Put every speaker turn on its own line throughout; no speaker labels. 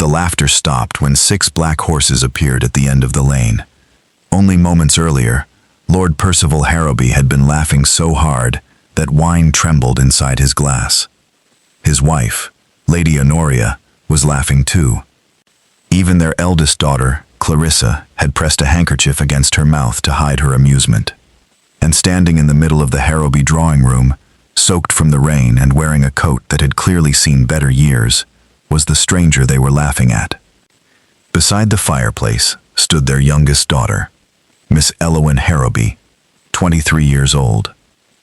The laughter stopped when 6 black horses appeared at the end of the lane. Only moments earlier, Lord Percival Harrowby had been laughing so hard that wine trembled inside his glass. His wife, Lady Honoria, was laughing too. Even their eldest daughter, Clarissa, had pressed a handkerchief against her mouth to hide her amusement. And standing in the middle of the Harrowby drawing room, soaked from the rain and wearing a coat that had clearly seen better years, was the stranger they were laughing at. Beside the fireplace stood their youngest daughter, Miss Elowyn Harrowby, 23 years old,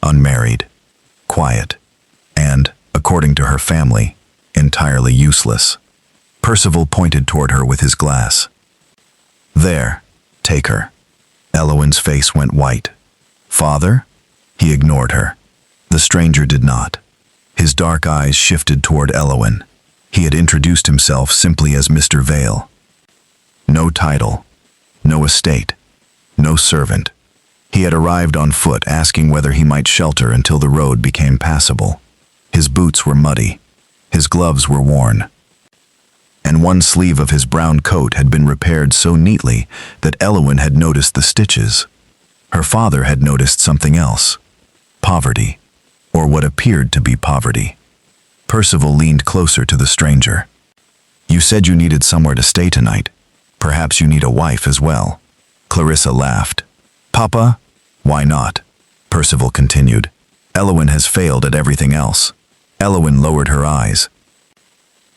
unmarried, quiet, and, according to her family, entirely useless. Percival pointed toward her with his glass. "There, take her." Elowyn's face went white. "Father?" He ignored her. The stranger did not. His dark eyes shifted toward Elowyn. He had introduced himself simply as Mr. Vale. No title, no estate, no servant. He had arrived on foot, asking whether he might shelter until the road became passable. His boots were muddy. His gloves were worn. And one sleeve of his brown coat had been repaired so neatly that Elowyn had noticed the stitches. Her father had noticed something else. Poverty, or what appeared to be poverty. Percival leaned closer to the stranger. "You said you needed somewhere to stay tonight. Perhaps you need a wife as well." Clarissa laughed. "Papa? Why not?" Percival continued. "Elowyn has failed at everything else." Elowyn lowered her eyes.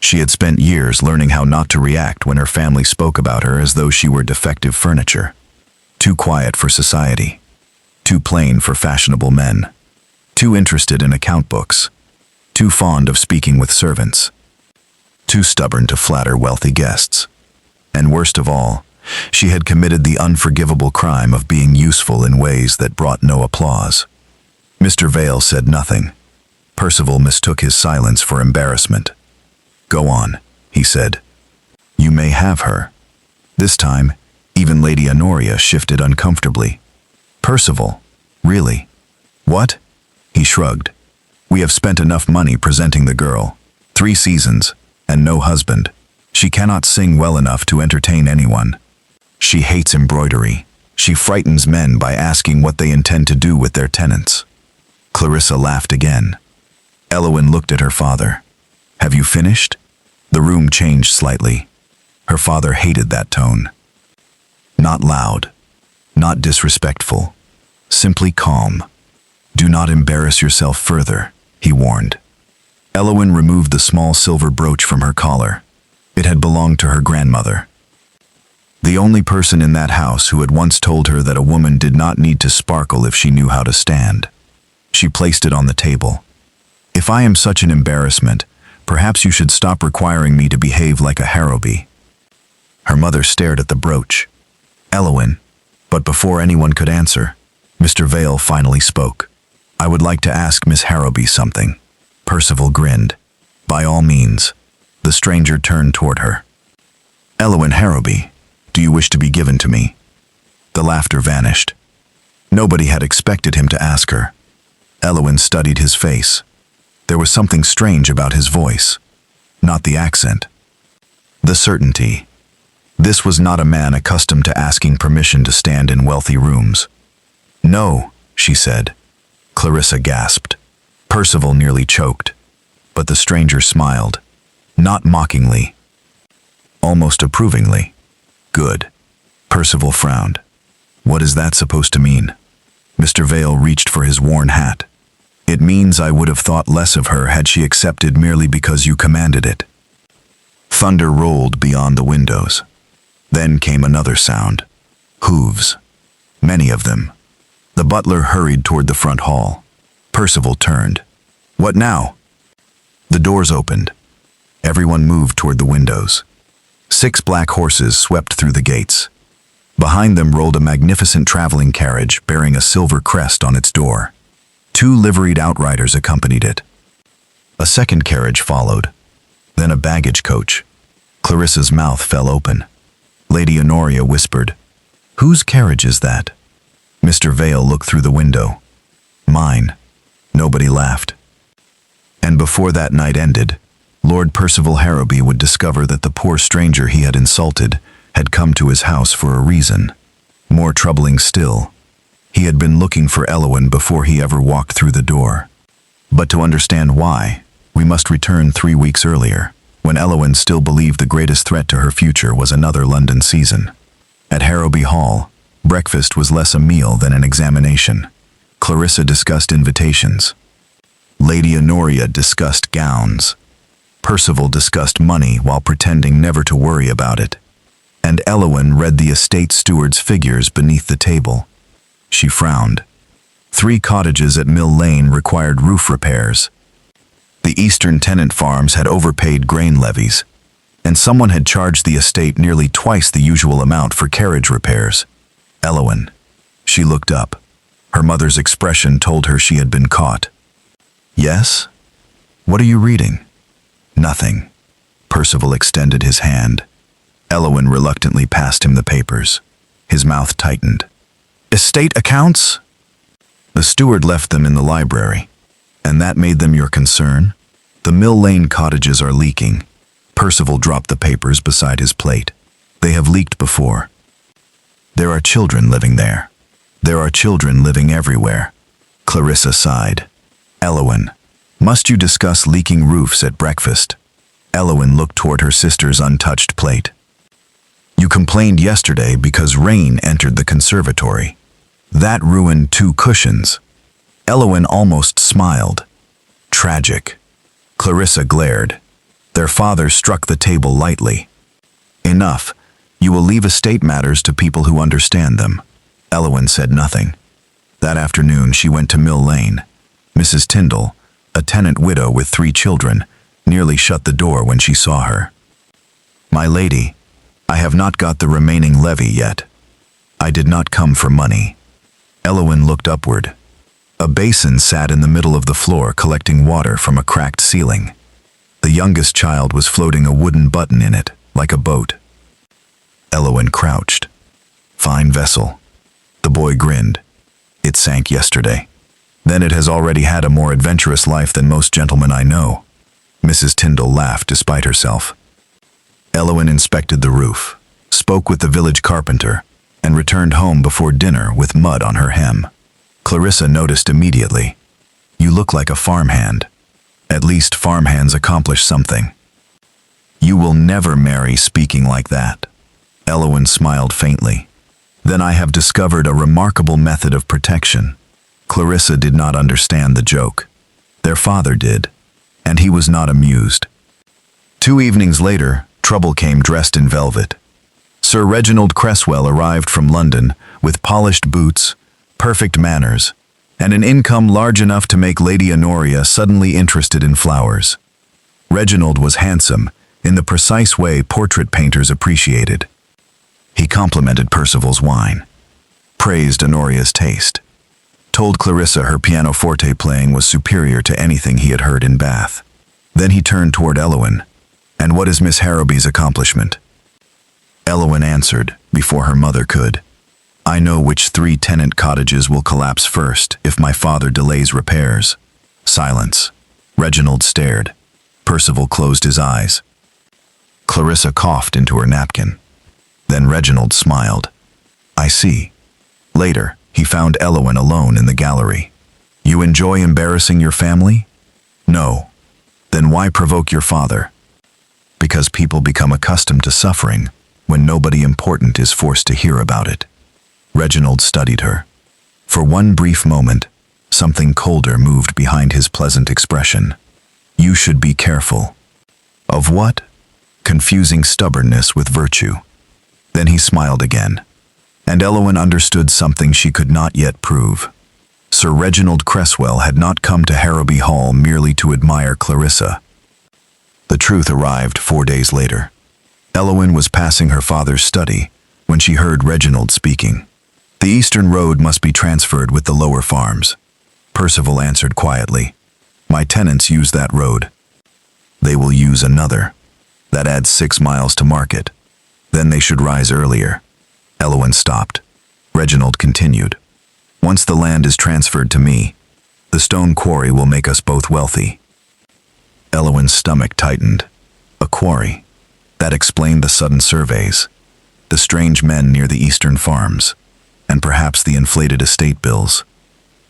She had spent years learning how not to react when her family spoke about her as though she were defective furniture. Too quiet for society. Too plain for fashionable men. Too interested in account books. Too fond of speaking with servants. Too stubborn to flatter wealthy guests. And worst of all, she had committed the unforgivable crime of being useful in ways that brought no applause. Mr. Vale said nothing. Percival mistook his silence for embarrassment. "Go on," he said. "You may have her." This time, even Lady Honoria shifted uncomfortably. "Percival, really? What?" He shrugged. "We have spent enough money presenting the girl. 3 seasons, and no husband. She cannot sing well enough to entertain anyone. She hates embroidery. She frightens men by asking what they intend to do with their tenants." Clarissa laughed again. Elowyn looked at her father. "Have you finished?" The room changed slightly. Her father hated that tone. Not loud, not disrespectful, simply calm. "Do not embarrass yourself further," he warned. Elowyn removed the small silver brooch from her collar. It had belonged to her grandmother. The only person in that house who had once told her that a woman did not need to sparkle if she knew how to stand. She placed it on the table. "If I am such an embarrassment, perhaps you should stop requiring me to behave like a Harrowby." Her mother stared at the brooch. "Elowyn," but before anyone could answer, Mr. Vale finally spoke. "I would like to ask Miss Harrowby something." Percival grinned. "By all means." The stranger turned toward her. "Elowyn Harrowby, do you wish to be given to me?" The laughter vanished. Nobody had expected him to ask her. Elowyn studied his face. There was something strange about his voice. Not the accent. The certainty. This was not a man accustomed to asking permission to stand in wealthy rooms. "No," she said. Clarissa gasped. Percival nearly choked. But the stranger smiled. Not mockingly. Almost approvingly. "Good." Percival frowned. "What is that supposed to mean?" Mr. Vale reached for his worn hat. "It means I would have thought less of her had she accepted merely because you commanded it." Thunder rolled beyond the windows. Then came another sound. Hooves. Many of them. The butler hurried toward the front hall. Percival turned. "What now?" The doors opened. Everyone moved toward the windows. 6 black horses swept through the gates. Behind them rolled a magnificent traveling carriage bearing a silver crest on its door. 2 liveried outriders accompanied it. A second carriage followed, then a baggage coach. Clarissa's mouth fell open. Lady Honoria whispered, "Whose carriage is that?" Mr. Vale looked through the window. "Mine." Nobody laughed. And before that night ended, Lord Percival Harrowby would discover that the poor stranger he had insulted had come to his house for a reason. More troubling still, he had been looking for Elowyn before he ever walked through the door. But to understand why, we must return 3 weeks earlier, when Elowyn still believed the greatest threat to her future was another London season. At Harrowby Hall, breakfast was less a meal than an examination. Clarissa discussed invitations. Lady Honoria discussed gowns. Percival discussed money while pretending never to worry about it. And Elowyn read the estate steward's figures beneath the table. She frowned. 3 cottages at Mill Lane required roof repairs. The eastern tenant farms had overpaid grain levies, and someone had charged the estate nearly twice the usual amount for carriage repairs. Elowyn. She looked up. Her mother's expression told her she had been caught. Yes? What are you reading? Nothing. Percival extended his hand. Elowyn reluctantly passed him the papers. His mouth tightened. Estate accounts? The steward left them in the library. And that made them your concern? The Mill Lane cottages are leaking. Percival dropped the papers beside his plate. They have leaked before. There are children living there. There are children living everywhere. Clarissa sighed. Elowyn, must you discuss leaking roofs at breakfast? Elowyn looked toward her sister's untouched plate. You complained yesterday because rain entered the conservatory. That ruined 2 cushions. Elowyn almost smiled. Tragic. Clarissa glared. Their father struck the table lightly. Enough. You will leave estate matters to people who understand them. Elowyn said nothing. That afternoon she went to Mill Lane. Mrs. Tyndall, a tenant widow with 3 children, nearly shut the door when she saw her. My lady, I have not got the remaining levy yet. I did not come for money. Elowyn looked upward. A basin sat in the middle of the floor collecting water from a cracked ceiling. The youngest child was floating a wooden button in it, like a boat. Elowyn crouched. Fine vessel. The boy grinned. It sank yesterday. Then it has already had a more adventurous life than most gentlemen I know. Mrs. Tyndall laughed despite herself. Elowyn inspected the roof, spoke with the village carpenter, and returned home before dinner with mud on her hem. Clarissa noticed immediately. You look like a farmhand. At least farmhands accomplish something. You will never marry speaking like that. Elowyn smiled faintly. Then I have discovered a remarkable method of protection. Clarissa did not understand the joke. Their father did, and he was not amused. 2 evenings later, trouble came dressed in velvet. Sir Reginald Cresswell arrived from London with polished boots, perfect manners, and an income large enough to make Lady Honoria suddenly interested in flowers. Reginald was handsome, in the precise way portrait painters appreciated. He complimented Percival's wine, praised Honoria's taste, told Clarissa her pianoforte playing was superior to anything he had heard in Bath. Then he turned toward Elowyn. And what is Miss Harrowby's accomplishment? Elowyn answered, before her mother could. I know which 3 tenant cottages will collapse first if my father delays repairs. Silence. Reginald stared. Percival closed his eyes. Clarissa coughed into her napkin. Then Reginald smiled. I see. Later, he found Elowyn alone in the gallery. You enjoy embarrassing your family? No. Then why provoke your father? Because people become accustomed to suffering when nobody important is forced to hear about it. Reginald studied her. For one brief moment, something colder moved behind his pleasant expression. You should be careful. Of what? Confusing stubbornness with virtue. Then he smiled again, and Elowyn understood something she could not yet prove. Sir Reginald Cresswell had not come to Harrowby Hall merely to admire Clarissa. The truth arrived 4 days later. Elowyn was passing her father's study when she heard Reginald speaking. The eastern road must be transferred with the lower farms. Percival answered quietly. My tenants use that road. They will use another. That adds 6 miles to market. Then they should rise earlier. Elowyn stopped. Reginald continued. Once the land is transferred to me, the stone quarry will make us both wealthy. Elowen's stomach tightened. A quarry. That explained the sudden surveys, the strange men near the eastern farms, and perhaps the inflated estate bills.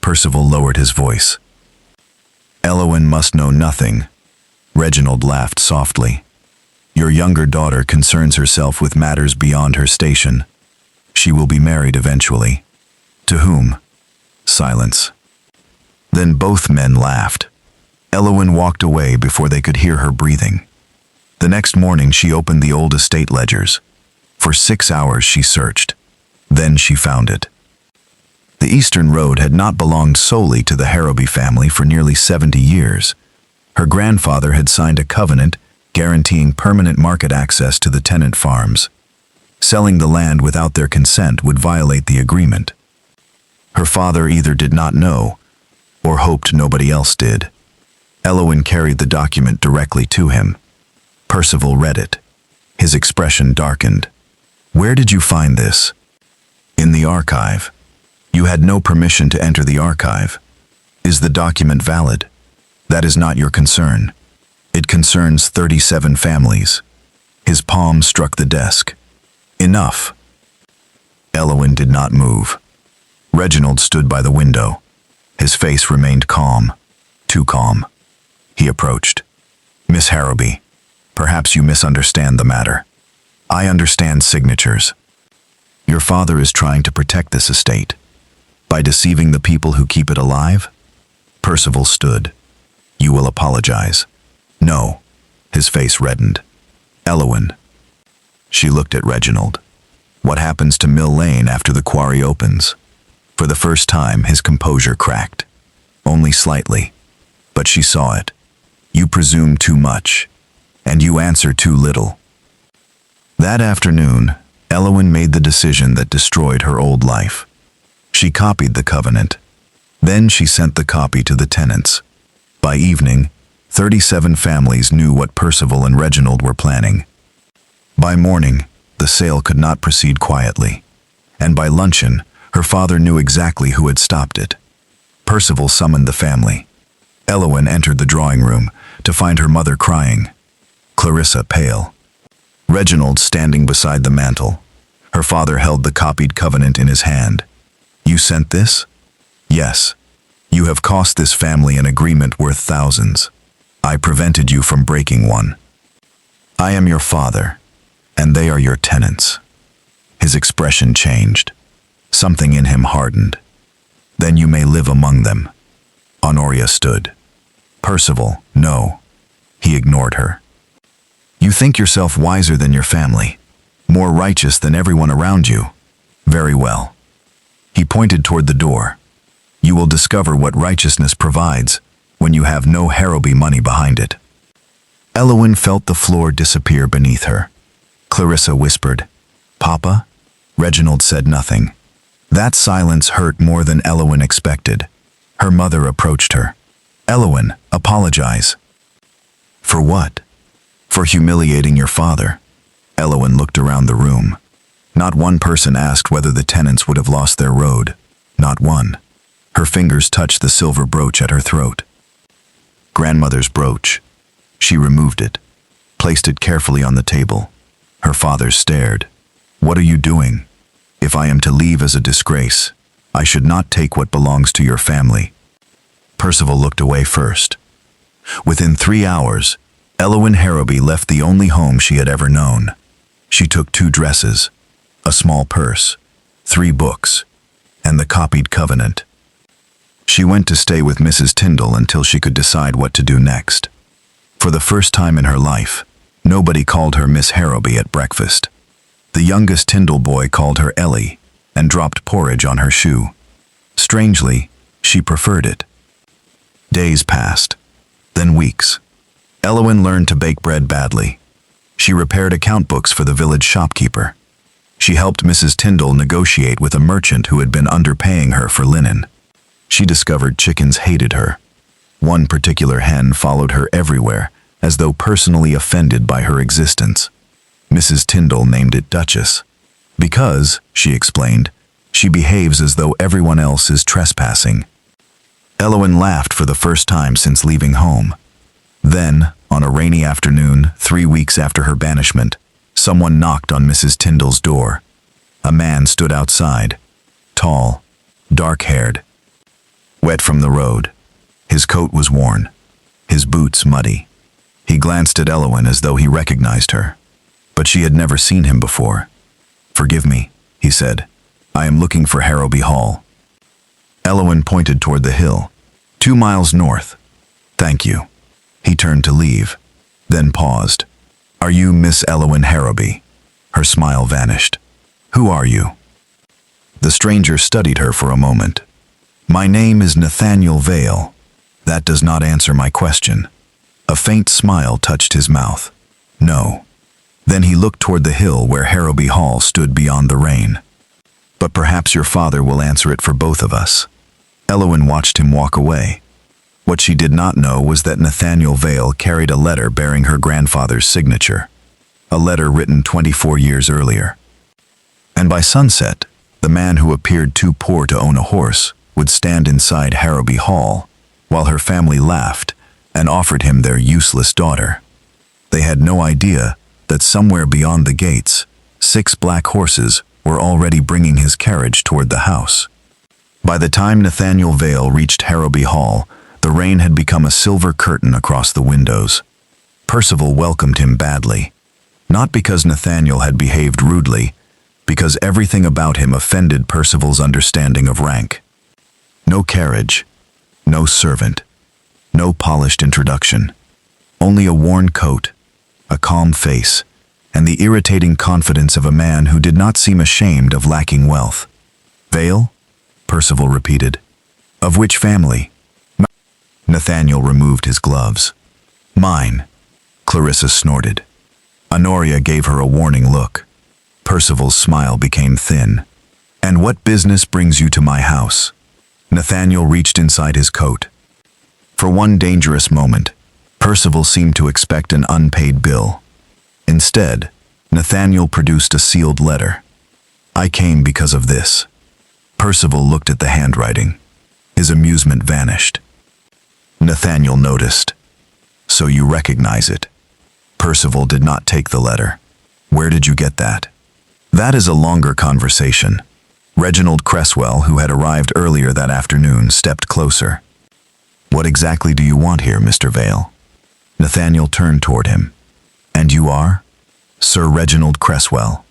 Percival lowered his voice. Elowen must know nothing. Reginald laughed softly. Your younger daughter concerns herself with matters beyond her station. She will be married eventually. To whom? Silence. Then both men laughed. Elowen walked away before they could hear her breathing. The next morning she opened the old estate ledgers. For 6 hours she searched. Then she found it. The Eastern Road had not belonged solely to the Harrowby family for nearly 70 years. Her grandfather had signed a covenant guaranteeing permanent market access to the tenant farms. Selling the land without their consent would violate the agreement. Her father either did not know or hoped nobody else did. Elowen carried the document directly to him. Percival read it. His expression darkened. Where did you find this? In the archive. You had no permission to enter the archive. Is the document valid? That is not your concern. It concerns 37 families. His palm struck the desk. Enough. Elowen did not move. Reginald stood by the window. His face remained calm. Too calm. He approached. Miss Harrowby, perhaps you misunderstand the matter. I understand signatures. Your father is trying to protect this estate. By deceiving the people who keep it alive? Percival stood. You will apologize. No. His face reddened. Elowen. She looked at Reginald. What happens to Mill Lane after the quarry opens? For the first time, his composure cracked. Only slightly. But she saw it. You presume too much, and you answer too little. That afternoon, Elowen made the decision that destroyed her old life. She copied the covenant. Then she sent the copy to the tenants. By evening, 37 families knew what Percival and Reginald were planning. By morning, the sale could not proceed quietly. And by luncheon, her father knew exactly who had stopped it. Percival summoned the family. Elowen entered the drawing room to find her mother crying, Clarissa pale. Reginald standing beside the mantel. Her father held the copied covenant in his hand. You sent this? Yes. You have cost this family an agreement worth thousands. I prevented you from breaking one. I am your father, and they are your tenants. His expression changed. Something in him hardened. Then you may live among them. Honoria stood. Percival, no. He ignored her. You think yourself wiser than your family, more righteous than everyone around you. Very well. He pointed toward the door. You will discover what righteousness provides when you have no Harrowby money behind it. Elowen felt the floor disappear beneath her. Clarissa whispered, Papa? Reginald said nothing. That silence hurt more than Elowen expected. Her mother approached her. Elowen, apologize. For what? For humiliating your father. Elowen looked around the room. Not one person asked whether the tenants would have lost their road. Not one. Her fingers touched the silver brooch at her throat. Grandmother's brooch. She removed it, placed it carefully on the table. Her father stared. What are you doing? If I am to leave as a disgrace, I should not take what belongs to your family. Percival looked away first. Within 3 hours, Elowen Harrowby left the only home she had ever known. She took 2 dresses, a small purse, 3 books, and the copied covenant. She went to stay with Mrs. Tyndall until she could decide what to do next. For the first time in her life, nobody called her Miss Harrowby at breakfast. The youngest Tyndall boy called her Ellie and dropped porridge on her shoe. Strangely, she preferred it. Days passed, then weeks. Elowen learned to bake bread badly. She repaired account books for the village shopkeeper. She helped Mrs. Tyndall negotiate with a merchant who had been underpaying her for linen. She discovered chickens hated her. One particular hen followed her everywhere, as though personally offended by her existence. Mrs. Tyndall named it Duchess. Because, she explained, she behaves as though everyone else is trespassing. Elowen laughed for the first time since leaving home. Then, on a rainy afternoon, 3 weeks after her banishment, someone knocked on Mrs. Tyndall's door. A man stood outside, tall, dark-haired, wet from the road. His coat was worn, his boots muddy. He glanced at Elowen as though he recognized her, but she had never seen him before. "Forgive me," he said. "I am looking for Harrowby Hall." Elowen pointed toward the hill, 2 miles north. "Thank you." He turned to leave, then paused. "Are you Miss Elowen Harrowby?" Her smile vanished. "Who are you?" The stranger studied her for a moment. "My name is Nathaniel Vale." "That does not answer my question." A faint smile touched his mouth. "No." Then he looked toward the hill where Harrowby Hall stood beyond the rain. "But perhaps your father will answer it for both of us." Elowen watched him walk away. What she did not know was that Nathaniel Vale carried a letter bearing her grandfather's signature, a letter written 24 years earlier. And by sunset, the man who appeared too poor to own a horse would stand inside Harrowby Hall, while her family laughed and offered him their useless daughter. They had no idea that somewhere beyond the gates, 6 black horses were already bringing his carriage toward the house. By the time Nathaniel Vale reached Harrowby Hall, the rain had become a silver curtain across the windows. Percival welcomed him badly, not because Nathaniel had behaved rudely, because everything about him offended Percival's understanding of rank. No carriage, no servant, no polished introduction, only a worn coat, a calm face, and the irritating confidence of a man who did not seem ashamed of lacking wealth. "Vale?" Percival repeated. "Of which family?" Nathaniel removed his gloves. "Mine," Clarissa snorted. Honoria gave her a warning look. Percival's smile became thin. "And what business brings you to my house?" Nathaniel reached inside his coat. For one dangerous moment, Percival seemed to expect an unpaid bill. Instead, Nathaniel produced a sealed letter. "I came because of this." Percival looked at the handwriting. His amusement vanished. Nathaniel noticed. "So you recognize it?" Percival did not take the letter. "Where did you get that?" "That is a longer conversation." Reginald Cresswell, who had arrived earlier that afternoon, stepped closer. "What exactly do you want here, Mr. Vale?" Nathaniel turned toward him. "And you are?" "Sir Reginald Cresswell."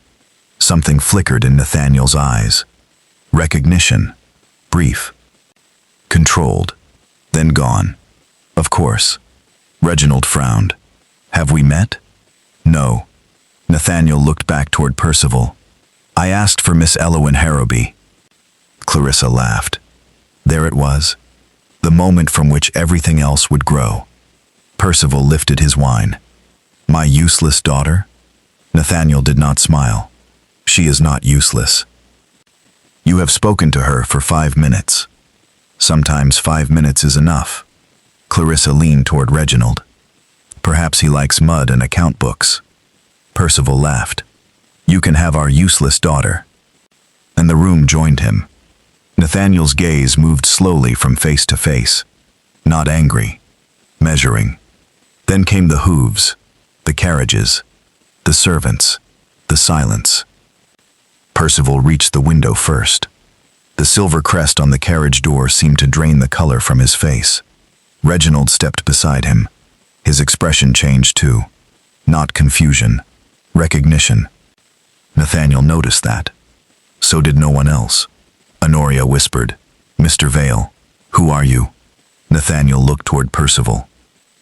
Something flickered in Nathaniel's eyes. Recognition. Brief. Controlled. Then gone. "Of course." Reginald frowned. "Have we met?" "No." Nathaniel looked back toward Percival. "I asked for Miss Elowen Harrowby." Clarissa laughed. There it was, the moment from which everything else would grow. Percival lifted his wine. "My useless daughter?" Nathaniel did not smile. "She is not useless." "You have spoken to her for 5 minutes. Sometimes 5 minutes is enough." Clarissa leaned toward Reginald. "Perhaps he likes mud and account books." Percival laughed. "You can have our useless daughter." And the room joined him. Nathaniel's gaze moved slowly from face to face, not angry, measuring. Then came the hooves, the carriages, the servants, the silence. Percival reached the window first. The silver crest on the carriage door seemed to drain the color from his face. Reginald stepped beside him. His expression changed too. Not confusion, recognition. Nathaniel noticed that. So did no one else. Honoria whispered, "Mr. Vale, who are you?" Nathaniel looked toward Percival.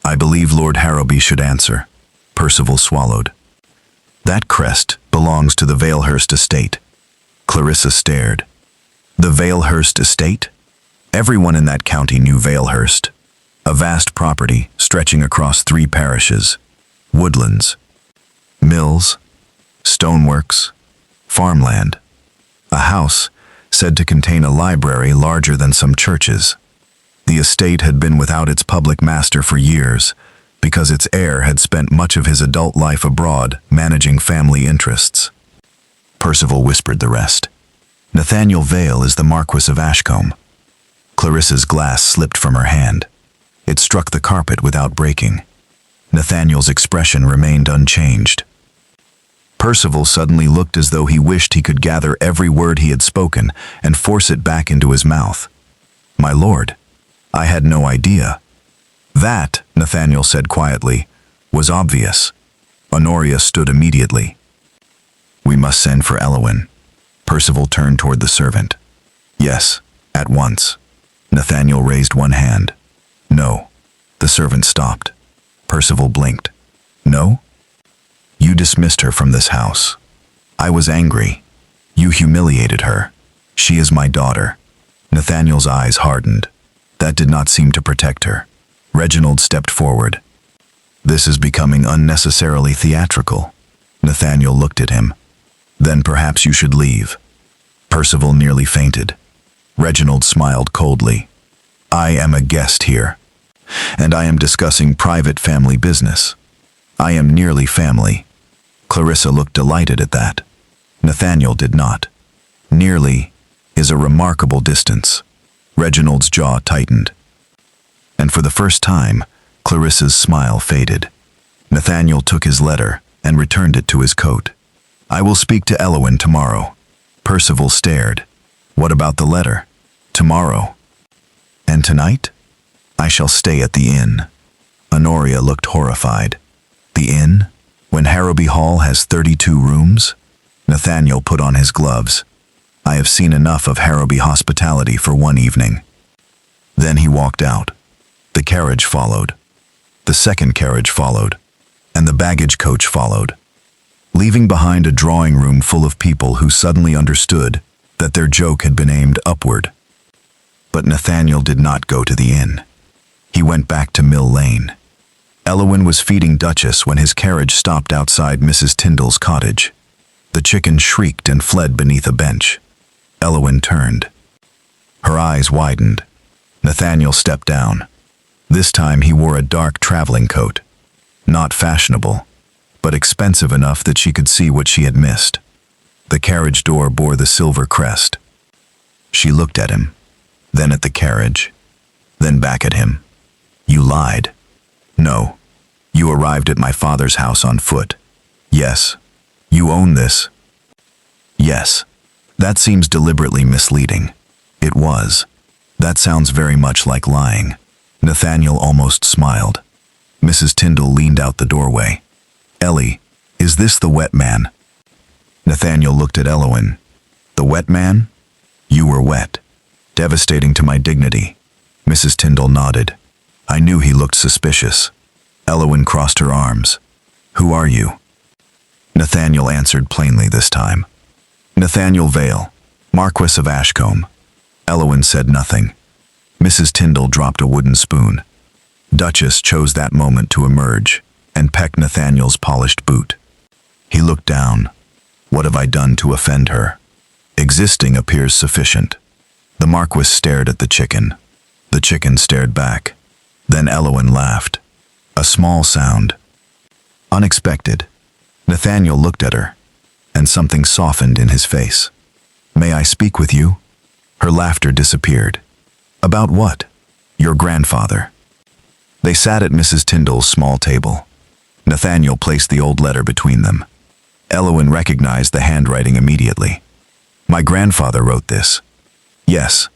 "I believe Lord Harrowby should answer." Percival swallowed. "That crest belongs to the Valehurst estate." Clarissa stared. The Valehurst estate? Everyone in that county knew Valehurst. A vast property stretching across 3 parishes. Woodlands, mills, stoneworks, farmland. A house said to contain a library larger than some churches. The estate had been without its public master for years, because its heir had spent much of his adult life abroad managing family interests. Percival whispered the rest. "Nathaniel Vale is the Marquis of Ashcombe." Clarissa's glass slipped from her hand. It struck the carpet without breaking. Nathaniel's expression remained unchanged. Percival suddenly looked as though he wished he could gather every word he had spoken and force it back into his mouth. "My lord, I had no idea." "That," Nathaniel said quietly, "was obvious." Honoria stood immediately. "We must send for Elowin." Percival turned toward the servant. "Yes, at once." Nathaniel raised one hand. "No." The servant stopped. Percival blinked. "No? You dismissed her from this house. I was angry. You humiliated her. She is my daughter." Nathaniel's eyes hardened. That did not seem to protect her. Reginald stepped forward. "This is becoming unnecessarily theatrical." Nathaniel looked at him. "Then perhaps you should leave." Percival nearly fainted. Reginald smiled coldly. "I am a guest here, and I am discussing private family business. I am nearly family." Clarissa looked delighted at that. Nathaniel did not. Nearly is a remarkable distance. Reginald's jaw tightened. And for the first time, Clarissa's smile faded. Nathaniel took his letter and returned it to his coat. "I will speak to Elowin tomorrow." Percival stared. "What about the letter?" "Tomorrow." "And tonight?" "I shall stay at the inn." Honoria looked horrified. "The inn? When Harrowby Hall has 32 rooms?" Nathaniel put on his gloves. "I have seen enough of Harrowby hospitality for one evening." Then he walked out. The carriage followed. The second carriage followed. And the baggage coach followed, leaving behind a drawing room full of people who suddenly understood that their joke had been aimed upward. But Nathaniel did not go to the inn. He went back to Mill Lane. Elowin was feeding Duchess when his carriage stopped outside Mrs. Tyndall's cottage. The chicken shrieked and fled beneath a bench. Elowin turned. Her eyes widened. Nathaniel stepped down. This time he wore a dark traveling coat. Not fashionable, but expensive enough that she could see what she had missed. The carriage door bore the silver crest. She looked at him, then at the carriage, then back at him. "You lied." "No. You arrived at my father's house on foot." "Yes. You own this." "Yes. That seems deliberately misleading." "It was. That sounds very much like lying." Nathaniel almost smiled. Mrs. Tyndall leaned out the doorway. "Ellie, is this the wet man?" Nathaniel looked at Elowin. "The wet man? You were wet. Devastating to my dignity." Mrs. Tyndall nodded. "I knew he looked suspicious." Elowin crossed her arms. "Who are you?" Nathaniel answered plainly this time. "Nathaniel Vale, Marquess of Ashcombe." Elowin said nothing. Mrs. Tyndall dropped a wooden spoon. Duchess chose that moment to emerge and peck Nathaniel's polished boot. He looked down. "What have I done to offend her?" "Existing appears sufficient." The Marquis stared at the chicken. The chicken stared back. Then Elowin laughed. A small sound. Unexpected. Nathaniel looked at her, and something softened in his face. "May I speak with you?" Her laughter disappeared. "About what?" "Your grandfather." They sat at Mrs. Tyndall's small table. Nathaniel placed the old letter between them. Elowin recognized the handwriting immediately. "My grandfather wrote this." "Yes."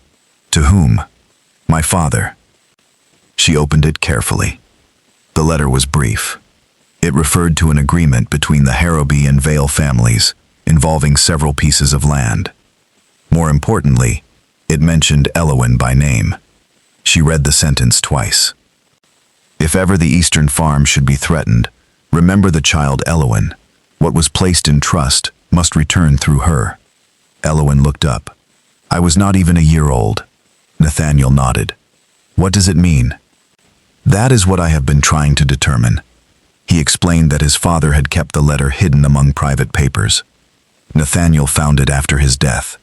"To whom?" "My father." She opened it carefully. The letter was brief. It referred to an agreement between the Harrowby and Vale families involving several pieces of land. More importantly, it mentioned Elowin by name. She read the sentence twice. "If ever the Eastern farm should be threatened, remember the child Elowin. What was placed in trust must return through her." Elowin looked up. "I was not even a year old." Nathaniel nodded. "What does it mean?" "That is what I have been trying to determine." He explained that his father had kept the letter hidden among private papers. Nathaniel found it after his death.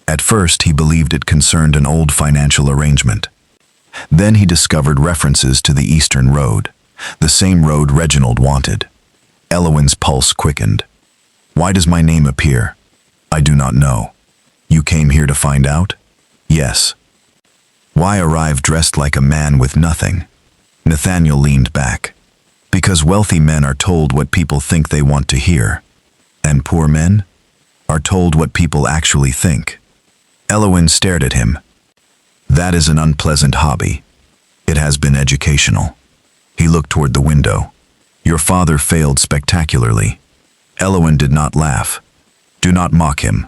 At first, he believed it concerned an old financial arrangement. Then he discovered references to the Eastern Road, the same road Reginald wanted. Elowin's pulse quickened. "Why does my name appear?" "I do not know." "You came here to find out?" "Yes." "Why arrive dressed like a man with nothing?" Nathaniel leaned back. Because wealthy men are told what people think they want to hear, and poor men are told what people actually think. Elowyn stared at him. That is an unpleasant hobby. It has been educational. He looked toward the window. Your father failed spectacularly. Elowyn did not laugh. Do not mock him.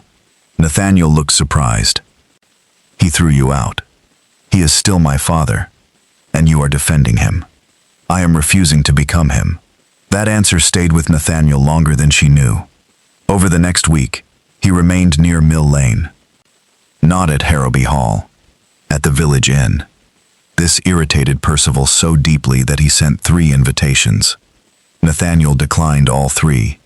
Nathaniel looked surprised. He threw you out. He is still my father, and you are defending him. I am refusing to become him. That answer stayed with Nathaniel longer than she knew. Over the next week, he remained near Mill Lane. Not at Harrowby Hall. At the village inn. This irritated Percival so deeply that he sent 3 invitations. Nathaniel declined all 3.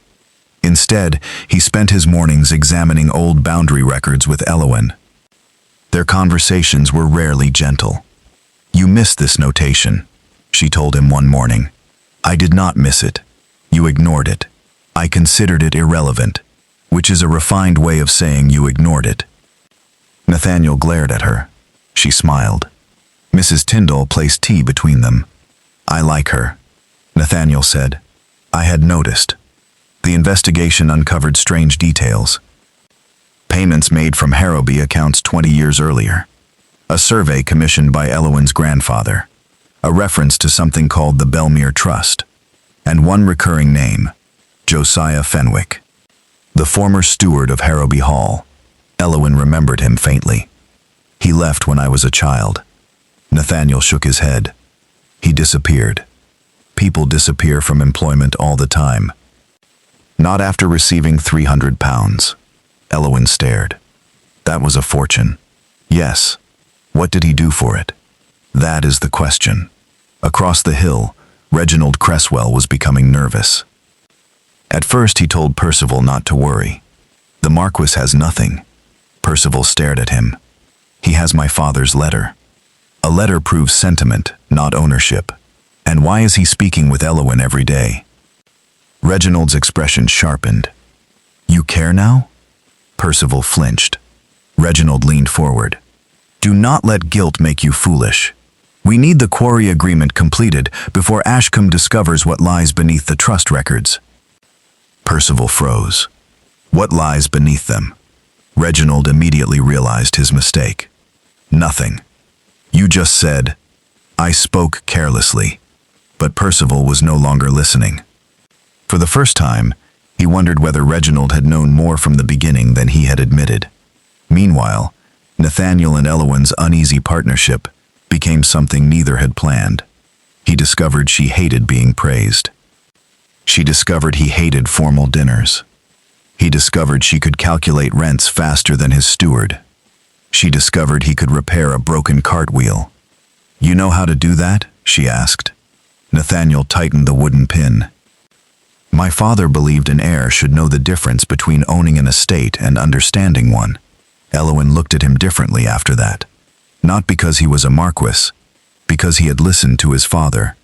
Instead, he spent his mornings examining old boundary records with Elowyn. Their conversations were rarely gentle. You missed this notation, she told him one morning. I did not miss it. You ignored it. I considered it irrelevant, which is a refined way of saying you ignored it. Nathaniel glared at her. She smiled. Mrs. Tyndall placed tea between them. I like her, Nathaniel said. I had noticed. The investigation uncovered strange details. Payments made from Harrowby accounts 20 years earlier. A survey commissioned by Elowyn's grandfather. A reference to something called the Belmere Trust. And one recurring name, Josiah Fenwick. The former steward of Harrowby Hall. Elowyn remembered him faintly. He left when I was a child. Nathaniel shook his head. He disappeared. People disappear from employment all the time. Not after receiving £300. Elowyn stared. That was a fortune. Yes. What did he do for it? That is the question. Across the hill, Reginald Cresswell was becoming nervous. At first he told Percival not to worry. The Marquis has nothing. Percival stared at him. He has my father's letter. A letter proves sentiment, not ownership. And why is he speaking with Elowyn every day? Reginald's expression sharpened. You care now? Percival flinched. Reginald leaned forward. Do not let guilt make you foolish. We need the quarry agreement completed before Ashcombe discovers what lies beneath the trust records. Percival froze. What lies beneath them? Reginald immediately realized his mistake. Nothing. You just said, I spoke carelessly. But Percival was no longer listening. For the first time, he wondered whether Reginald had known more from the beginning than he had admitted. Meanwhile, Nathaniel and Elowyn's uneasy partnership became something neither had planned. He discovered she hated being praised. She discovered he hated formal dinners. He discovered she could calculate rents faster than his steward. She discovered he could repair a broken cartwheel. You know how to do that? She asked. Nathaniel tightened the wooden pin. My father believed an heir should know the difference between owning an estate and understanding one. Elowyn looked at him differently after that. Not because he was a marquis, because he had listened to his father.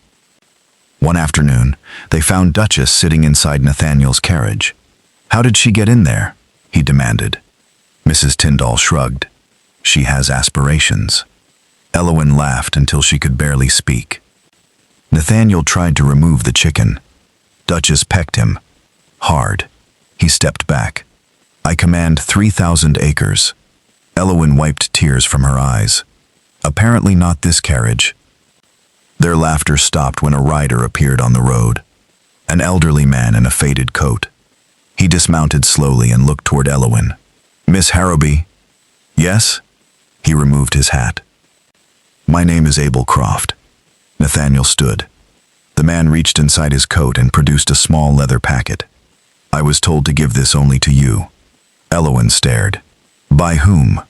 One afternoon, they found Duchess sitting inside Nathaniel's carriage. How did she get in there? He demanded. Mrs. Tyndall shrugged. She has aspirations. Elowyn laughed until she could barely speak. Nathaniel tried to remove the chicken. Duchess pecked him. Hard. He stepped back. I command 3,000 acres. Elowyn wiped tears from her eyes. Apparently not this carriage. Their laughter stopped when a rider appeared on the road. An elderly man in a faded coat. He dismounted slowly and looked toward Elowyn. Miss Harrowby? Yes? He removed his hat. My name is Abel Croft. Nathaniel stood. The man reached inside his coat and produced a small leather packet. I was told to give this only to you. Elowyn stared. By whom?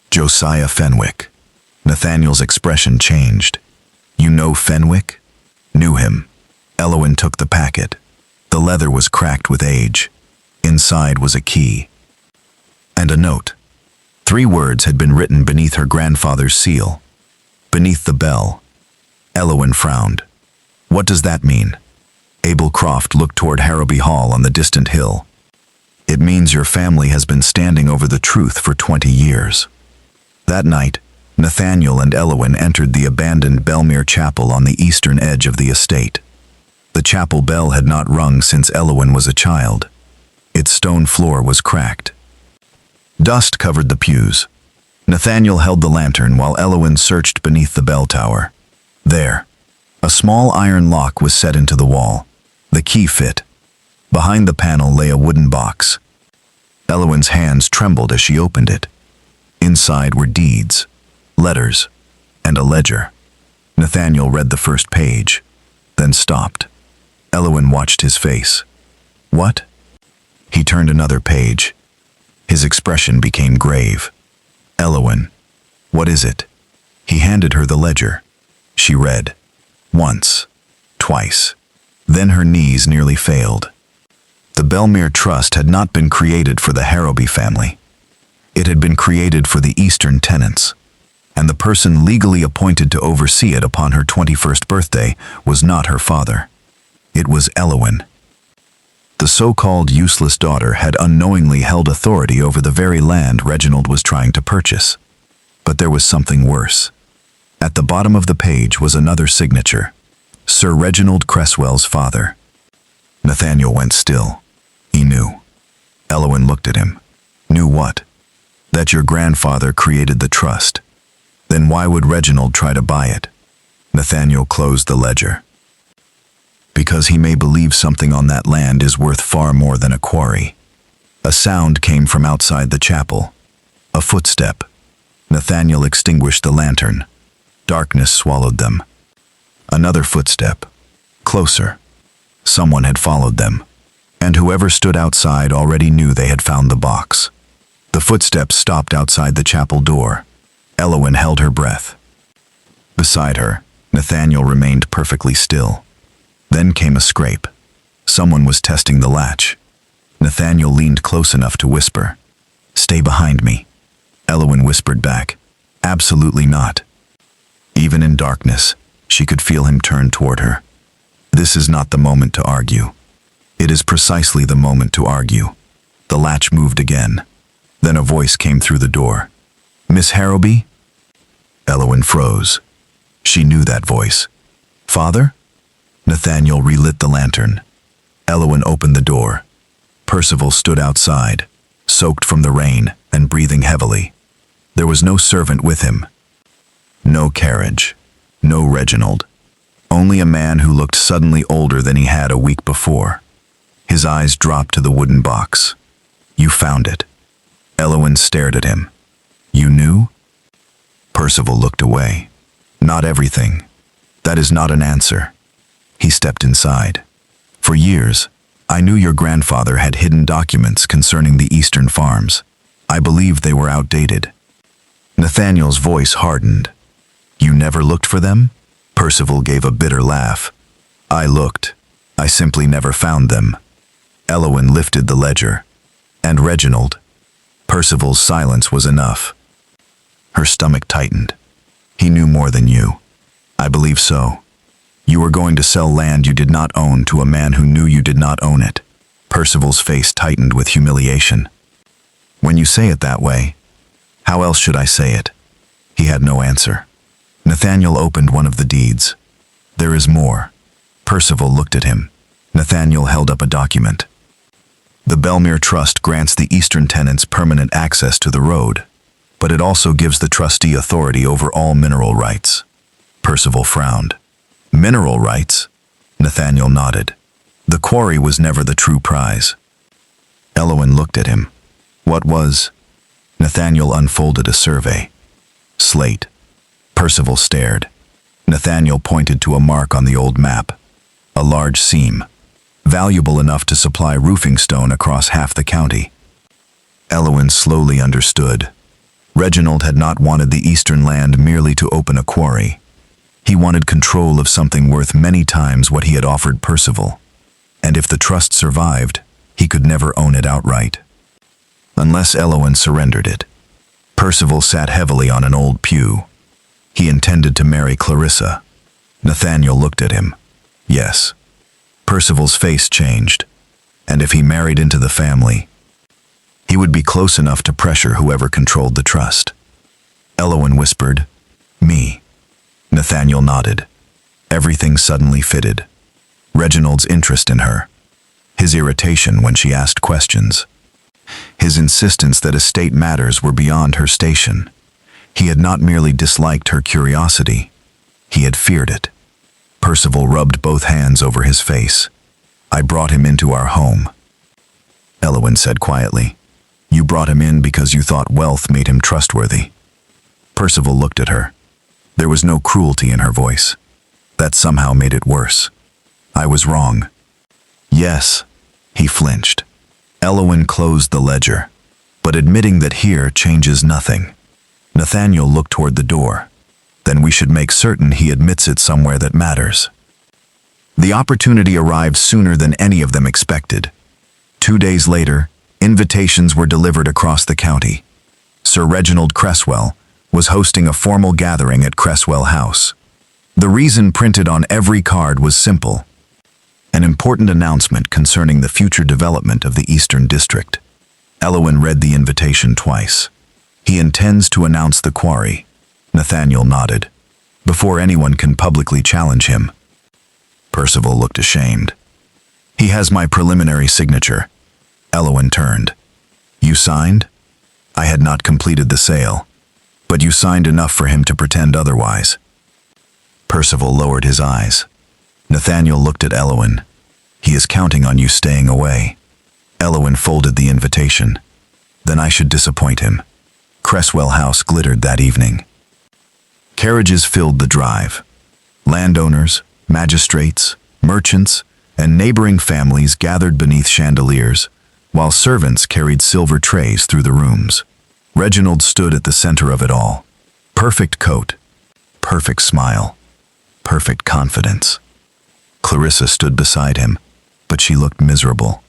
Josiah Fenwick. Nathaniel's expression changed. You know Fenwick? Knew him. Elowyn took the packet. The leather was cracked with age. Inside was a key. And a note. 3 words had been written beneath her grandfather's seal. Beneath the bell. Elowyn frowned. What does that mean? Abel Croft looked toward Harrowby Hall on the distant hill. It means your family has been standing over the truth for 20 years. That night, Nathaniel and Elowyn entered the abandoned Belmere Chapel on the eastern edge of the estate. The chapel bell had not rung since Elowyn was a child. Its stone floor was cracked. Dust covered the pews. Nathaniel held the lantern while Elowyn searched beneath the bell tower. There, a small iron lock was set into the wall. The key fit. Behind the panel lay a wooden box. Elowyn's hands trembled as she opened it. Inside were deeds, letters, and a ledger. Nathaniel read the first page, then stopped. Elowyn watched his face. What? He turned another page. His expression became grave. Elowyn, what is it? He handed her the ledger. She read. Once. Twice. Then her knees nearly failed. The Belmere Trust had not been created for the Harrowby family. It had been created for the Eastern tenants, and the person legally appointed to oversee it upon her 21st birthday was not her father. It was Elowyn. The so-called useless daughter had unknowingly held authority over the very land Reginald was trying to purchase. But there was something worse. At the bottom of the page was another signature. Sir Reginald Cresswell's father. Nathaniel went still. He knew. Elowyn looked at him. Knew what? That your grandfather created the trust. Then why would Reginald try to buy it? Nathaniel closed the ledger. Because he may believe something on that land is worth far more than a quarry. A sound came from outside the chapel. A footstep. Nathaniel extinguished the lantern. Darkness swallowed them. Another footstep. Closer. Someone had followed them. And whoever stood outside already knew they had found the box. The footsteps stopped outside the chapel door. Elowyn held her breath. Beside her, Nathaniel remained perfectly still. Then came a scrape. Someone was testing the latch. Nathaniel leaned close enough to whisper, "Stay behind me." Elowyn whispered back, "Absolutely not." Even in darkness, she could feel him turn toward her. This is not the moment to argue. It is precisely the moment to argue. The latch moved again. Then a voice came through the door. "Miss Harrowby?" Elowyn froze. She knew that voice. "Father?" Nathaniel relit the lantern. Elowyn opened the door. Percival stood outside, soaked from the rain and breathing heavily. There was no servant with him. No carriage. No Reginald. Only a man who looked suddenly older than he had a week before. His eyes dropped to the wooden box. "You found it." Elowyn stared at him. "You knew?" Percival looked away. "Not everything. That is not an answer." He stepped inside. "For years, I knew your grandfather had hidden documents concerning the Eastern farms. I believed they were outdated." Nathaniel's voice hardened. "You never looked for them?" Percival gave a bitter laugh. "I looked. I simply never found them." Elowyn lifted the ledger. "And Reginald?" Percival's silence was enough. Her stomach tightened. "He knew more than you." "I believe so. You were going to sell land you did not own to a man who knew you did not own it." Percival's face tightened with humiliation. "When you say it that way, how else should I say it?" He had no answer. Nathaniel opened one of the deeds. "There is more." Percival looked at him. Nathaniel held up a document. "The Belmere Trust grants the Eastern tenants permanent access to the road, but it also gives the trustee authority over all mineral rights." Percival frowned. "Mineral rights?" Nathaniel nodded. "The quarry was never the true prize." Elowyn looked at him. "What was?" Nathaniel unfolded a survey. "Slate." Percival stared. Nathaniel pointed to a mark on the old map. A large seam, valuable enough to supply roofing stone across half the county. Elowyn slowly understood. Reginald had not wanted the Eastern land merely to open a quarry. He wanted control of something worth many times what he had offered Percival. And if the trust survived, he could never own it outright. Unless Elowyn surrendered it. Percival sat heavily on an old pew. He intended to marry Clarissa. Nathaniel looked at him. Yes. Percival's face changed. And if he married into the family, he would be close enough to pressure whoever controlled the trust. Elowyn whispered, "Me." Nathaniel nodded. Everything suddenly fitted. Reginald's interest in her, his irritation when she asked questions, his insistence that estate matters were beyond her station. He had not merely disliked her curiosity, he had feared it. Percival rubbed both hands over his face. I brought him into our home. Elowen said quietly. You brought him in because you thought wealth made him trustworthy. Percival looked at her. There was no cruelty in her voice. That somehow made it worse. I was wrong. Yes, he flinched. Elowen closed the ledger, but admitting that here changes nothing. Nathaniel looked toward the door. Then we should make certain he admits it somewhere that matters. The opportunity arrived sooner than any of them expected. 2 days later, invitations were delivered across the county. Sir Reginald Cresswell was hosting a formal gathering at Cresswell House. The reason printed on every card was simple: an important announcement concerning the future development of the Eastern District. Elowen read the invitation twice. He intends to announce the quarry. Nathaniel nodded. Before anyone can publicly challenge him. Percival looked ashamed. He has my preliminary signature. Elowen turned. You signed? I had not completed the sale, but you signed enough for him to pretend otherwise. Percival lowered his eyes. Nathaniel looked at Elowen. He is counting on you staying away. Elowen folded the invitation. Then I should disappoint him. Cresswell House glittered that evening. Carriages filled the drive. Landowners, magistrates, merchants, and neighboring families gathered beneath chandeliers, while servants carried silver trays through the rooms. Reginald stood at the center of it all. Perfect coat, perfect smile, perfect confidence. Clarissa stood beside him, but she looked miserable.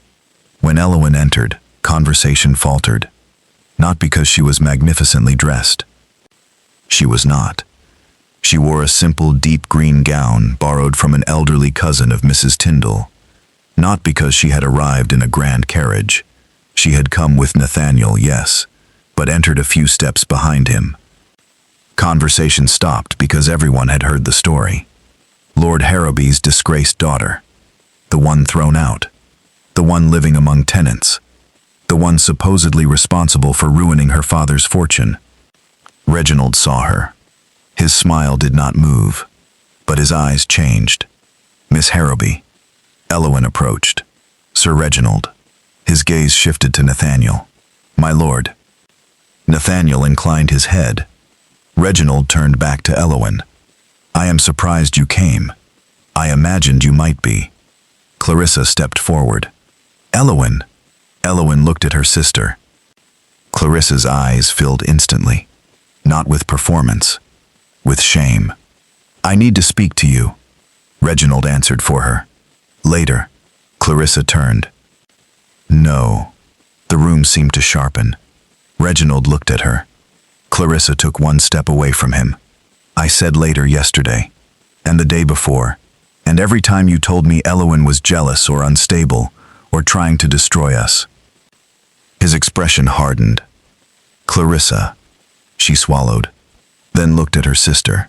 When Elowen entered, conversation faltered. Not because she was magnificently dressed. She was not. She wore a simple deep green gown borrowed from an elderly cousin of Mrs. Tyndall. Not because she had arrived in a grand carriage. She had come with Nathaniel, yes, but entered a few steps behind him. Conversation stopped because everyone had heard the story. Lord Harrowby's disgraced daughter. The one thrown out. The one living among tenants. The one supposedly responsible for ruining her father's fortune. Reginald saw her. His smile did not move, but his eyes changed. Miss Harrowby. Elowen approached. Sir Reginald. His gaze shifted to Nathaniel. My lord. Nathaniel inclined his head. Reginald turned back to Elowen. I am surprised you came. I imagined you might be. Clarissa stepped forward. Elowen. Elowen looked at her sister. Clarissa's eyes filled instantly. Not with performance. With shame. I need to speak to you. Reginald answered for her. Later. Clarissa turned. No. The room seemed to sharpen. Reginald looked at her. Clarissa took one step away from him. I said later yesterday, and the day before, and every time you told me Elowen was jealous or unstable, or trying to destroy us. His expression hardened. Clarissa. She swallowed, then looked at her sister.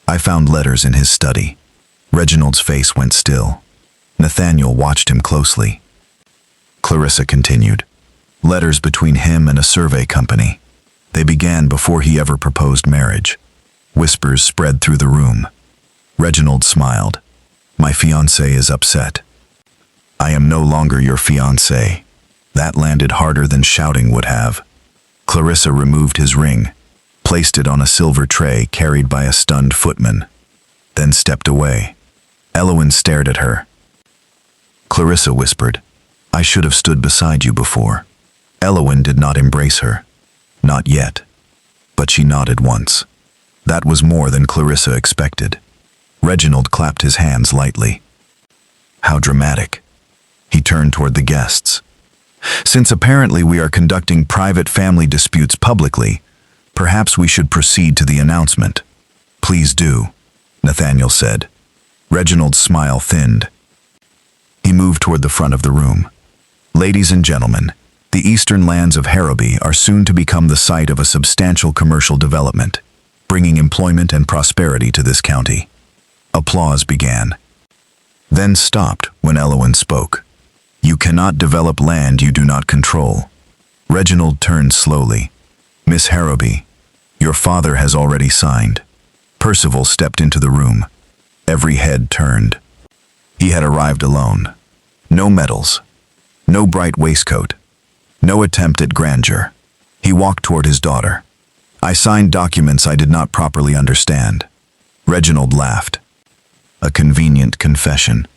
I found letters in his study. Reginald's face went still. Nathaniel watched him closely. Clarissa continued. Letters between him and a survey company. They began before he ever proposed marriage. Whispers spread through the room. Reginald smiled. My fiancé is upset. I am no longer your fiancé. That landed harder than shouting would have. Clarissa removed his ring, placed it on a silver tray carried by a stunned footman, then stepped away. Elowen stared at her. Clarissa whispered, I should have stood beside you before. Elowen did not embrace her. Not yet. But she nodded once. That was more than Clarissa expected. Reginald clapped his hands lightly. How dramatic. He turned toward the guests. Since apparently we are conducting private family disputes publicly, perhaps we should proceed to the announcement. Please do, Nathaniel said. Reginald's smile thinned. He moved toward the front of the room. Ladies and gentlemen, the eastern lands of Harrowby are soon to become the site of a substantial commercial development, bringing employment and prosperity to this county. Applause began. then stopped when Elowen spoke. "You cannot develop land you do not control." Reginald turned slowly. "Miss Harrowby, your father has already signed." Percival stepped into the room. Every head turned. He had arrived alone. No medals. No bright waistcoat. No attempt at grandeur. He walked toward his daughter. "I signed documents I did not properly understand." Reginald laughed. A convenient confession.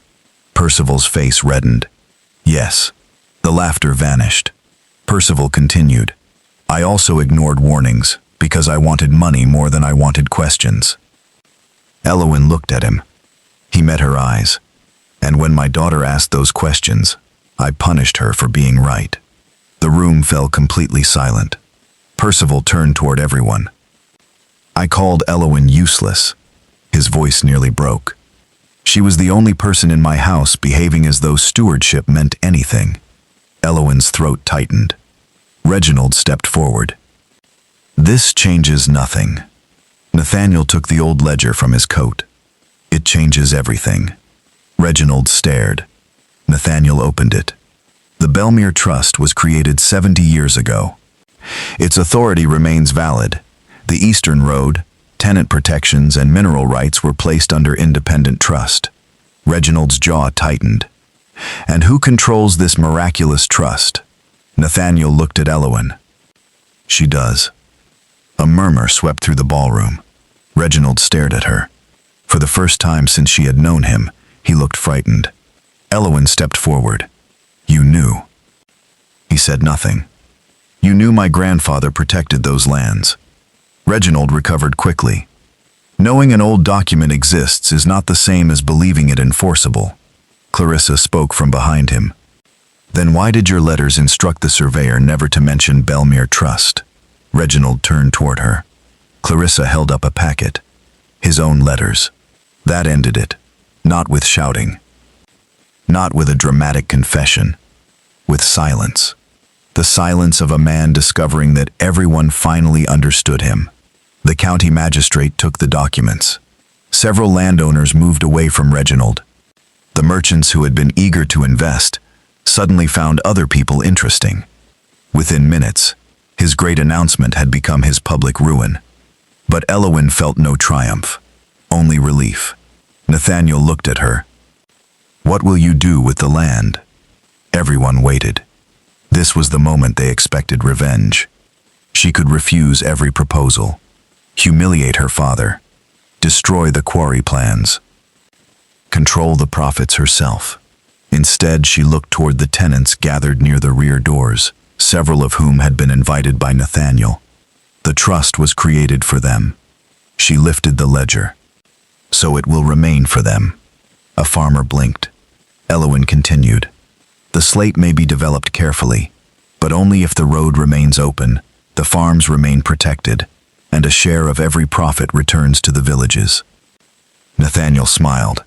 Percival's face reddened. "Yes." The laughter vanished. Percival continued. "I also ignored warnings because I wanted money more than I wanted questions." Elowen looked at him. He met her eyes. "And when my daughter asked those questions, I punished her for being right." The room fell completely silent. Percival turned toward everyone. "I called Elowen useless." His voice nearly broke. "She was the only person in my house behaving as though stewardship meant anything." Elowen's throat tightened. Reginald stepped forward. "This changes nothing." Nathaniel took the old ledger from his coat. "It changes everything." Reginald stared. Nathaniel opened it. The Belmere Trust was created 70 years ago. Its authority remains valid. The Eastern Road, tenant protections, and mineral rights were placed under independent trust. Reginald's jaw tightened. "And who controls this miraculous trust?" Nathaniel looked at Elowen. "She does." A murmur swept through the ballroom. Reginald stared at her. For the first time since she had known him, he looked frightened. Elowen stepped forward. "You knew." He said nothing. "You knew my grandfather protected those lands." Reginald recovered quickly. "Knowing an old document exists is not the same as believing it enforceable." Clarissa spoke from behind him. "Then why did your letters instruct the surveyor never to mention Belmere Trust?" Reginald turned toward her. Clarissa held up a packet. His own letters. That ended it. Not with shouting. Not with a dramatic confession. With silence. The silence of a man discovering that everyone finally understood him. The county magistrate took the documents. Several landowners moved away from Reginald. The merchants who had been eager to invest suddenly found other people interesting. Within minutes, his great announcement had become his public ruin. But Elowen felt no triumph, only relief. Nathaniel looked at her. "What will you do with the land?" Everyone waited. This was the moment they expected revenge. She could refuse every proposal, humiliate her father, destroy the quarry plans, control the profits herself. Instead, she looked toward the tenants gathered near the rear doors, several of whom had been invited by Nathaniel. The trust was created for them. She lifted the ledger. "So it will remain for them." A farmer blinked. Elowen continued. "The slate may be developed carefully, but only if the road remains open, the farms remain protected, and a share of every profit returns to the villages." Nathaniel smiled.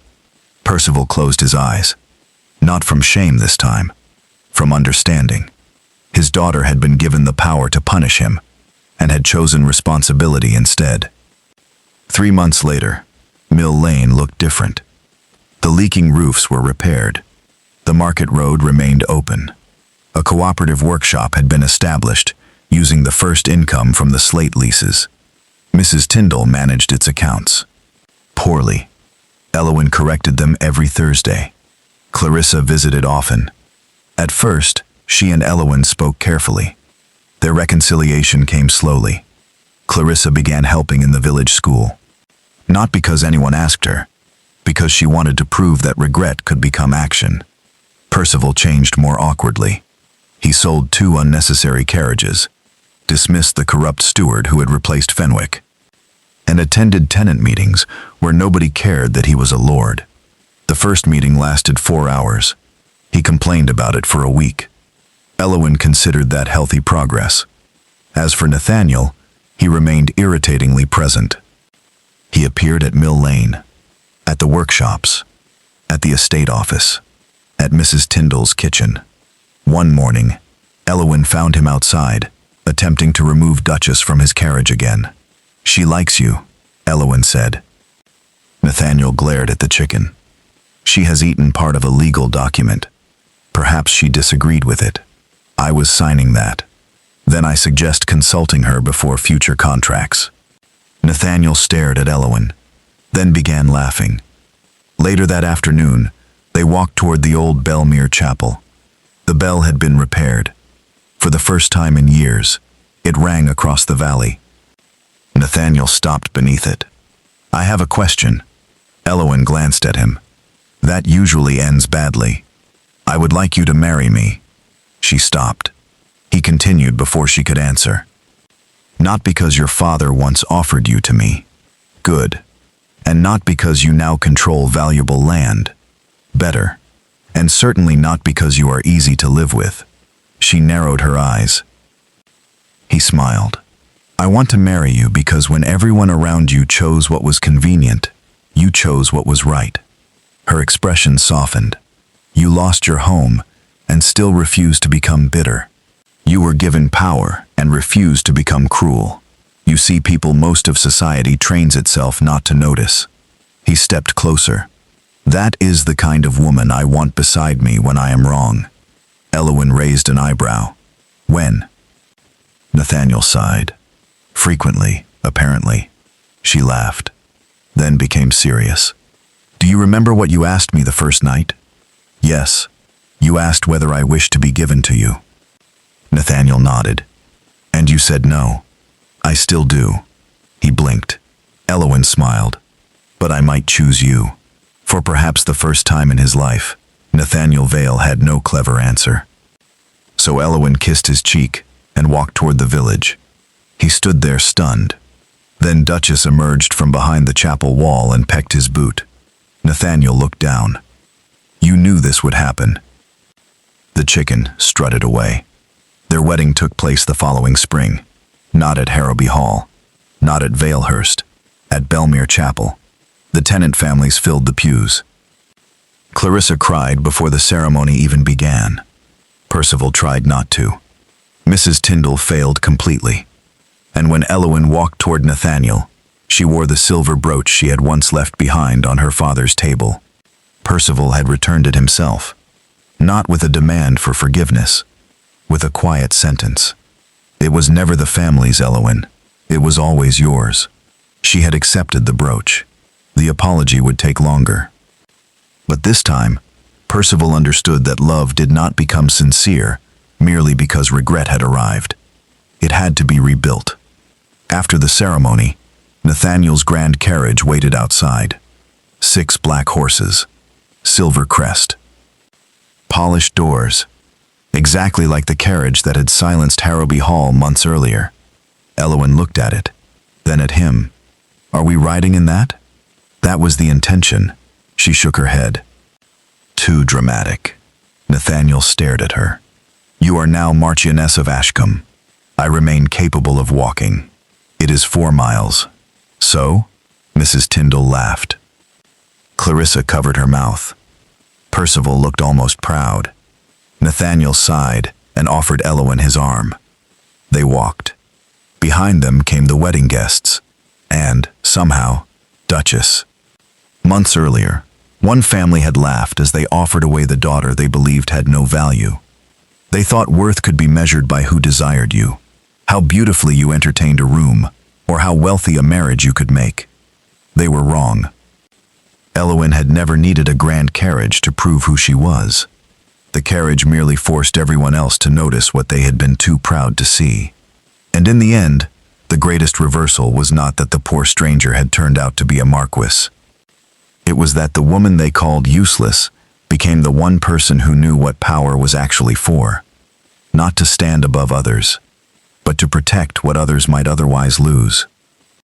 Percival closed his eyes. Not from shame this time, from understanding. His daughter had been given the power to punish him, and had chosen responsibility instead. 3 months later, Mill Lane looked different. The leaking roofs were repaired. The market road remained open. A cooperative workshop had been established, using the first income from the slate leases. Mrs. Tyndall managed its accounts. Poorly. Elowen corrected them every Thursday. Clarissa visited often. At first, she and Elowen spoke carefully. Their reconciliation came slowly. Clarissa began helping in the village school. Not because anyone asked her, because she wanted to prove that regret could become action. Percival changed more awkwardly. He sold 2 unnecessary carriages, dismissed the corrupt steward who had replaced Fenwick, and attended tenant meetings where nobody cared that he was a lord. The first meeting lasted 4 hours. He complained about it for a week. Elowen considered that healthy progress. As for Nathaniel, he remained irritatingly present. He appeared at Mill Lane, at the workshops, at the estate office, at Mrs. Tyndall's kitchen. One morning, Elowen found him outside, attempting to remove Duchess from his carriage again. "She likes you," Elowen said. Nathaniel glared at the chicken. She has eaten part of a legal document. Perhaps she disagreed with it. I was signing that. Then I suggest consulting her before future contracts." Nathaniel stared at Elowen, then began laughing. Later that afternoon, they walked toward the old Belmere Chapel. The bell had been repaired. For the first time in years, it rang across the valley. Nathaniel stopped beneath it. "I have a question." Elowen glanced at him. "That usually ends badly. I would like you to marry me." She stopped. He continued before she could answer. "Not because your father once offered you to me. Good. And not because you now control valuable land. Better. And certainly not because you are easy to live with." She narrowed her eyes. He smiled. "I want to marry you because when everyone around you chose what was convenient, you chose what was right." Her expression softened. "You lost your home and still refused to become bitter. You were given power and refused to become cruel. You see, people, most of society trains itself not to notice." He stepped closer. "That is the kind of woman I want beside me when I am wrong." Elowen raised an eyebrow. "When?" Nathaniel sighed. "Frequently, apparently." She laughed, then became serious. "Do you remember what you asked me the first night?" "Yes. You asked whether I wished to be given to you." Nathaniel nodded. "And you said no." "I still do." He blinked. Elowen smiled. "But I might choose you." For perhaps the first time in his life, Nathaniel Vale had no clever answer. So Elowen kissed his cheek and walked toward the village. He stood there stunned. Then Duchess emerged from behind the chapel wall and pecked his boot. Nathaniel looked down. "You knew this would happen." The chicken strutted away. Their wedding took place the following spring. Not at Harrowby Hall. Not at Valehurst. At Belmere Chapel. The tenant families filled the pews. Clarissa cried before the ceremony even began. Percival tried not to. Mrs. Tyndall failed completely. And when Elowen walked toward Nathaniel, she wore the silver brooch she had once left behind on her father's table. Percival had returned it himself, not with a demand for forgiveness, with a quiet sentence. "It was never the family's, Elowen. It was always yours." She had accepted the brooch. The apology would take longer. But this time, Percival understood that love did not become sincere merely because regret had arrived. It had to be rebuilt. After the ceremony, Nathaniel's grand carriage waited outside. 6 black horses, silver crest, polished doors, exactly like the carriage that had silenced Harrowby Hall months earlier. Elowen looked at it, then at him. "Are we riding in that?" "That was the intention." She shook her head. "Too dramatic." Nathaniel stared at her. "You are now Marchioness of Ashcombe. I remain capable of walking. It is 4 miles. So?" Mrs. Tyndall laughed. Clarissa covered her mouth. Percival looked almost proud. Nathaniel sighed and offered Elowen his arm. They walked. Behind them came the wedding guests, and, somehow, Duchess. Months earlier, one family had laughed as they offered away the daughter they believed had no value. They thought worth could be measured by who desired you, how beautifully you entertained a room, or how wealthy a marriage you could make. They were wrong. Elowen had never needed a grand carriage to prove who she was. The carriage merely forced everyone else to notice what they had been too proud to see. And in the end, the greatest reversal was not that the poor stranger had turned out to be a marquis. It was that the woman they called useless became the one person who knew what power was actually for. Not to stand above others, but to protect what others might otherwise lose.